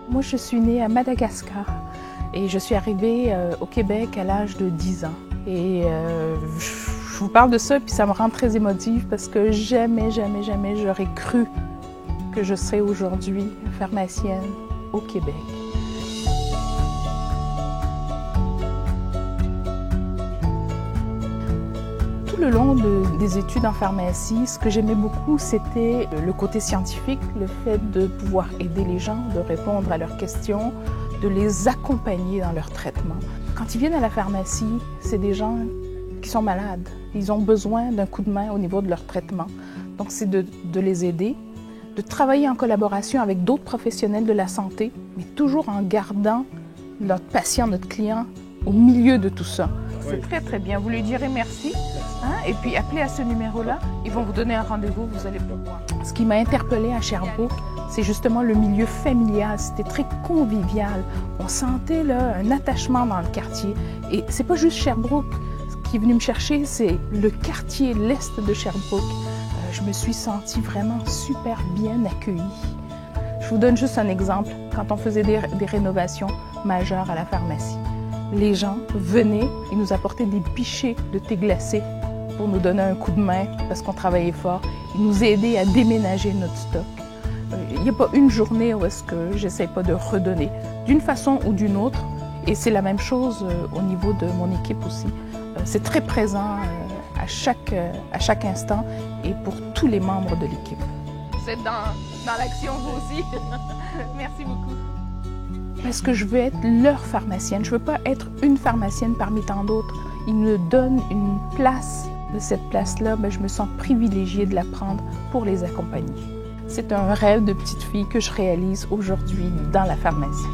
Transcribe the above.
Moi, je suis née à Madagascar et je suis arrivée au Québec à l'âge de 10 ans. Et je vous parle de ça, puis ça me rend très émotive parce que jamais j'aurais cru que je serais aujourd'hui pharmacienne au Québec. Tout le long des études en pharmacie, ce que j'aimais beaucoup, c'était le côté scientifique, le fait de pouvoir aider les gens, de répondre à leurs questions, de les accompagner dans leur traitement. Quand ils viennent à la pharmacie, c'est des gens qui sont malades. Ils ont besoin d'un coup de main au niveau de leur traitement. Donc, c'est de les aider, de travailler en collaboration avec d'autres professionnels de la santé, mais toujours en gardant notre patient, notre client, au milieu de tout ça. C'est très bien. Vous lui direz merci, hein, et puis appelez à ce numéro-là. Ils vont vous donner un rendez-vous, vous allez pouvoir. Ce qui m'a interpellée à Sherbrooke, c'est justement le milieu familial. C'était très convivial. On sentait là un attachement dans le quartier. Et c'est pas juste Sherbrooke qui est venu me chercher, c'est le quartier, l'est de Sherbrooke. Je me suis sentie vraiment super bien accueillie. Je vous donne juste un exemple. Quand on faisait des rénovations majeures à la pharmacie, les gens venaient et nous apportaient des pichets de thé glacé pour nous donner un coup de main parce qu'on travaillait fort. Ils nous aidaient à déménager notre stock. Il n'y a pas une journée où est-ce que j'essaie pas de redonner d'une façon ou d'une autre. Et c'est la même chose au niveau de mon équipe aussi. C'est très présent à chaque instant et pour tous les membres de l'équipe. Vous êtes dans l'action vous aussi. Merci beaucoup. Parce que je veux être leur pharmacienne. Je ne veux pas être une pharmacienne parmi tant d'autres. Ils me donnent une place. De cette place-là, je me sens privilégiée de la prendre pour les accompagner. C'est un rêve de petite fille que je réalise aujourd'hui dans la pharmacie.